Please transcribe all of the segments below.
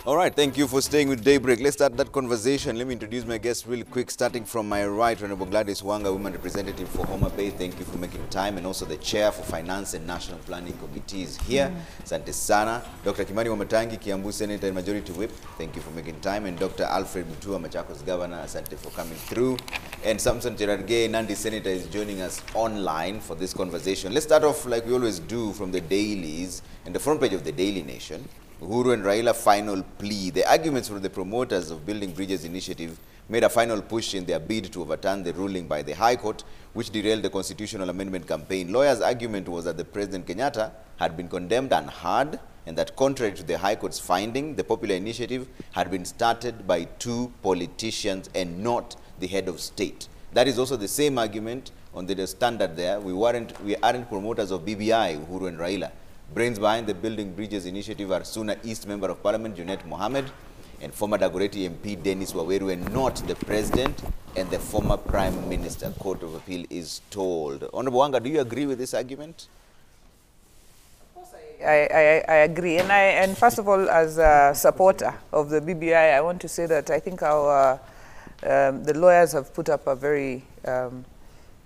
All right, thank you for staying with Daybreak. Let's start that conversation. Let me introduce my guests real quick, starting from my right, Honorable Gladys Wanga, Women Representative for Homa Bay. Thank you for making time, and also the Chair for Finance and National Planning Committees here. Asante sana. Dr. Kimani Wamatangi, Kiambu Senator and Majority Whip. Thank you for making time. And Dr. Alfred Mutua, Machakos Governor, asante for coming through. And Samson Cherargei, Nandi Senator, is joining us online for this conversation. Let's start off like we always do from the dailies and the front page of the Daily Nation. Uhuru and Raila final plea. The arguments from the promoters of Building Bridges initiative made a final push in their bid to overturn the ruling by the High Court, which derailed the constitutional amendment campaign. Lawyers' argument was that the President Kenyatta had been condemned unheard, and that contrary to the High Court's finding, the popular initiative had been started by two politicians and not the head of state. That is also the same argument on the standard there. We aren't promoters of BBI, Uhuru and Raila. Brains behind the Building Bridges initiative are Suna East Member of Parliament Junet Mohammed and former Dagoretti MP Dennis Waweru, and not the President and the former Prime Minister. Court of Appeal is told. Honorable Wanga, do you agree with this argument? Of course, I agree. And first of all, as a supporter of the BBI, I want to say that I think our the lawyers have put up a very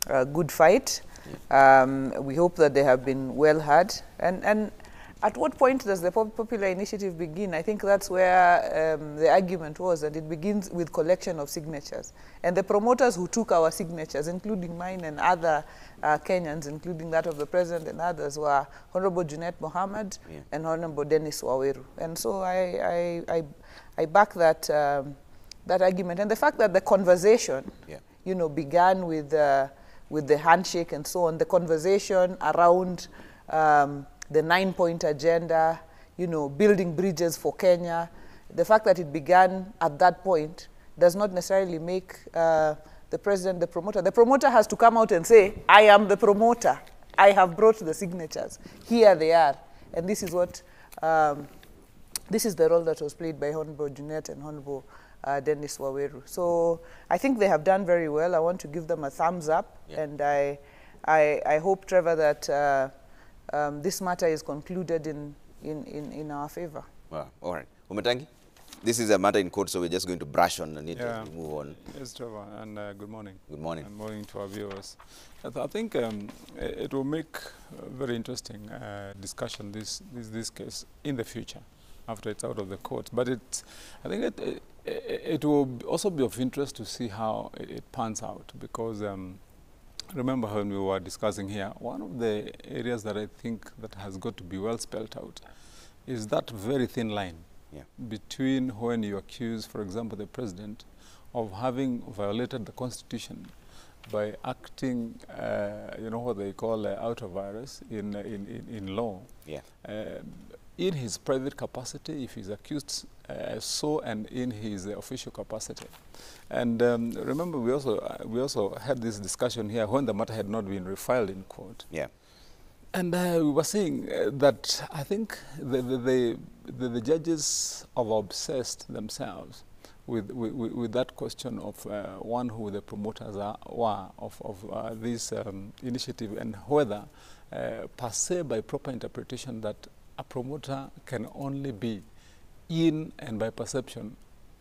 good fight. We hope that they have been well heard. And at what point does the popular initiative begin? I think that's where the argument was, that it begins with collection of signatures. And the promoters who took our signatures, including mine and other Kenyans, including that of the President and others, were Honorable Junet Mohammed and Honorable Dennis Waweru. And so I back that, that argument. And the fact that the conversation, you know, began with the handshake and so on, the conversation around the 9-point agenda, you know, building bridges for Kenya, the fact that it began at that point does not necessarily make the President the promoter. The promoter has to come out and say, I am the promoter. I have brought the signatures. Here they are. And this is what, this is the role that was played by Honorable Junet and Honorable Dennis Waweru. So I think they have done very well. I want to give them a thumbs up, and I hope, Trevor, that this matter is concluded in our favor. Wow. All right. Wamatangi, this is a matter in court, so we're just going to brush on it as we move on. Yes, Trevor, and good morning. Good morning. Good morning to our viewers. I think it will make a very interesting discussion, this case, in the future, after it's out of the court. But I think it will also be of interest to see how it pans out, because remember when we were discussing here, one of the areas that I think that has got to be well spelled out is that very thin line between when you accuse, for example, the President of having violated the Constitution by acting, you know, what they call out of virus in law. In his private capacity, if he's accused so, and in his official capacity. And remember, we also had this discussion here when the matter had not been refiled in court. And we were saying that I think the judges are obsessed themselves with that question of one, who the promoters were of this initiative, and whether per se by proper interpretation that a promoter can only be, in and by perception,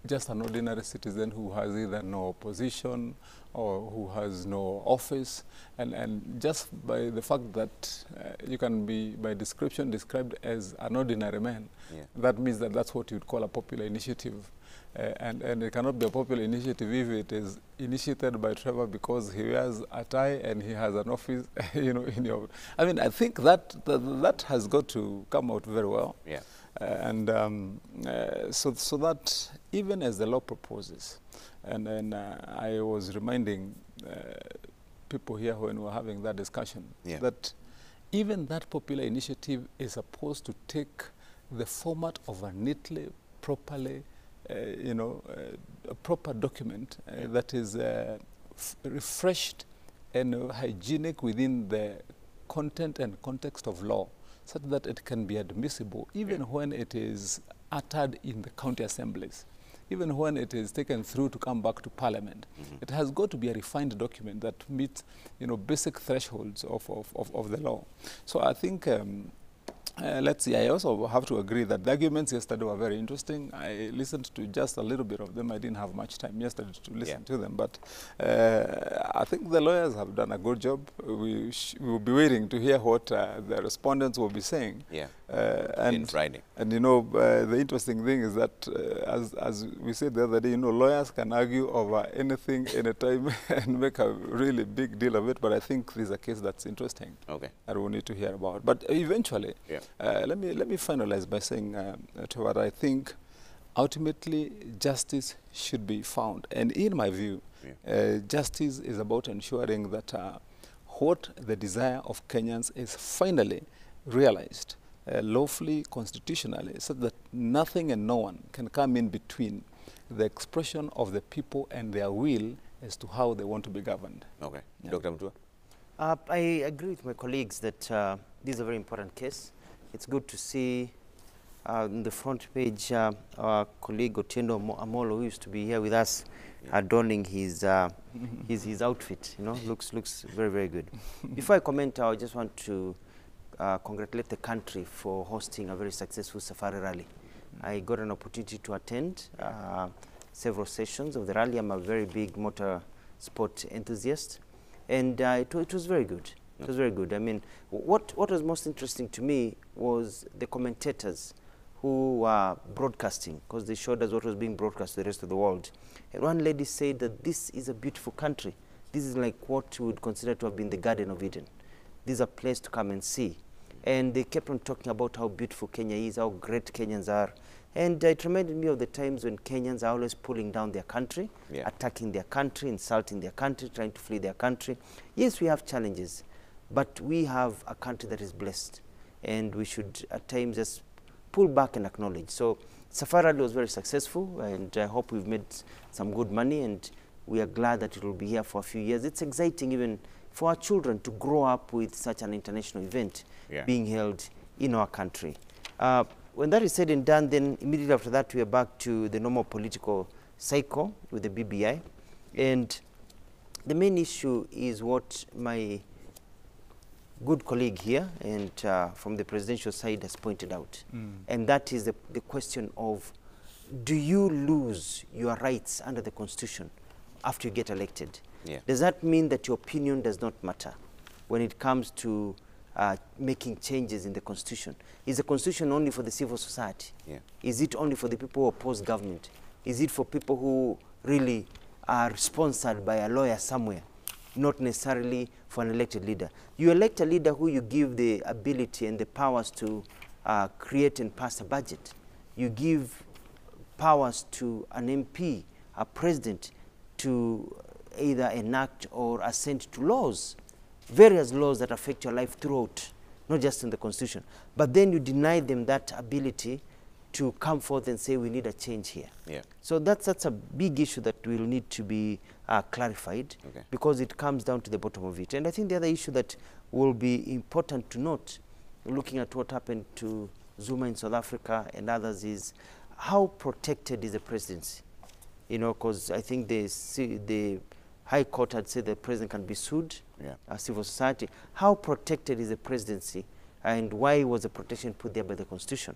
just an ordinary citizen who has either no opposition or who has no office, and just by the fact that you can be by description described as an ordinary man, that means that that's what you'd call a popular initiative. And it cannot be a popular initiative if it is initiated by Trevor because he wears a tie and he has an office, you know, in your... I mean, I think that has got to come out very well. So that even as the law proposes, and I was reminding people here when we were having that discussion, that even that popular initiative is supposed to take the format of a neatly, properly, a proper document that is refreshed and hygienic within the content and context of law, such that it can be admissible even when it is uttered in the county assemblies, even when it is taken through to come back to Parliament. It has got to be a refined document that meets, basic thresholds of the law. So I think Let's see, I also have to agree that the arguments yesterday were very interesting. I listened to just a little bit of them. I didn't have much time yesterday to listen to them, but I think the lawyers have done a good job. We will be waiting to hear what the respondents will be saying. Yeah, and Friday. And you know, the interesting thing is that, as we said the other day, you know, lawyers can argue over anything, anytime, and make a really big deal of it. But I think this is a case that's interesting. Okay. That we need to hear about. But eventually, yeah. let me finalize by saying to what I think ultimately justice should be found. And in my view, justice is about ensuring that what the desire of Kenyans is finally realized lawfully, constitutionally, so that nothing and no one can come in between the expression of the people and their will as to how they want to be governed. Okay. Yeah. Dr. Mutua? I agree with my colleagues that this is a very important case. It's good to see on the front page our colleague Otiendo Amolo, who used to be here with us, adorning his outfit. You know, looks very, very good. Before I comment, I just want to congratulate the country for hosting a very successful safari rally. I got an opportunity to attend several sessions of the rally. I'm a very big motor sport enthusiast, and it was very good. It was very good. I mean, what was most interesting to me was the commentators who were broadcasting, because they showed us what was being broadcast to the rest of the world. And one lady said that this is a beautiful country. This is like what we would consider to have been the Garden of Eden. This is a place to come and see. And they kept on talking about how beautiful Kenya is, how great Kenyans are. And it reminded me of the times when Kenyans are always pulling down their country, attacking their country, insulting their country, trying to flee their country. Yes, we have challenges, but we have a country that is blessed. And we should at times just pull back and acknowledge. So Safari Rally was very successful, and I hope we've made some good money, and we are glad that it will be here for a few years. It's exciting even for our children to grow up with such an international event being held in our country. When that is said and done, then immediately after that, we are back to the normal political cycle with the BBI. And the main issue is what my good colleague here and from the presidential side has pointed out. And that is the question of, do you lose your rights under the Constitution after you get elected? Does that mean that your opinion does not matter when it comes to making changes in the Constitution? Is the Constitution only for the civil society? Is it only for the people who oppose government? Is it for people who really are sponsored by a lawyer somewhere, not necessarily for an elected leader? You elect a leader who you give the ability and the powers to create and pass a budget. You give powers to an MP, a president, to either enact or assent to laws, various laws that affect your life throughout, not just in the Constitution. But then you deny them that ability to come forth and say, we need a change here. So that's a big issue that will need to be clarified, because it comes down to the bottom of it. And I think the other issue that will be important to note, looking at what happened to Zuma in South Africa and others, is how protected is the presidency? You know, because I think the High Court had said the president can be sued, civil society. How protected is the presidency, and why was the protection put there by the Constitution?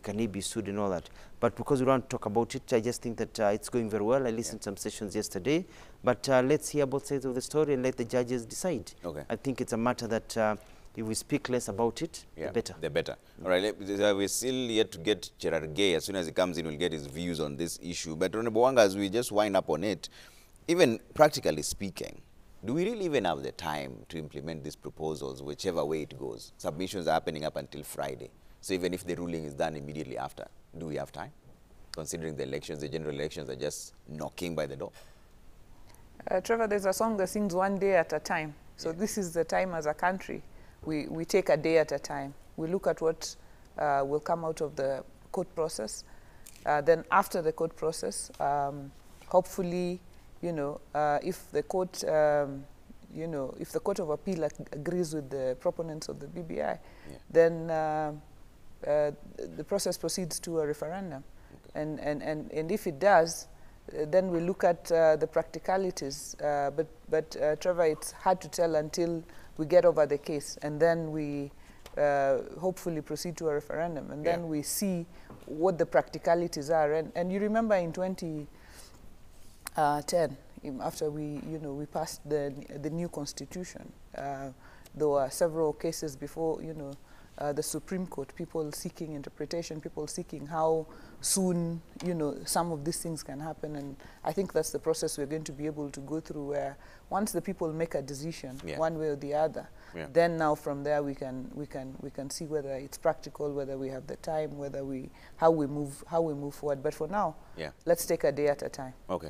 Can he be sued and all that? But because we don't talk about it, I just think that it's going very well. I listened to some sessions yesterday, but let's hear both sides of the story and let the judges decide. I think it's a matter that if we speak less about it, the better. The better. All right, we're still yet to get Gerard Gay. As soon as he comes in, we'll get his views on this issue. But Honorable Wanga, as we just wind up on it, even practically speaking, do we really even have the time to implement these proposals, whichever way it goes? Submissions are happening up until Friday. So even if the ruling is done immediately after, do we have time? Considering the elections, the general elections are just knocking by the door. Trevor, there's a song that sings one day at a time. So this is the time as a country. We take a day at a time. We look at what will come out of the court process. Then after the court process, hopefully, you know, if the court, if the Court of Appeal agrees with the proponents of the BBI, then the process proceeds to a referendum. And if it does, then we look at the practicalities. But Trevor, it's hard to tell until we get over the case, and then we hopefully proceed to a referendum, and Yeah. then we see what the practicalities are. And you remember in 2010, after we passed the new constitution, there were several cases before, the Supreme Court, people seeking interpretation, people seeking how soon, some of these things can happen. And I think that's the process we're going to be able to go through, where once the people make a decision, Yeah. one way or the other, Yeah. then now from there we can see whether it's practical, whether we have the time, how we move forward. But for now, Yeah. let's take a day at a time. Okay.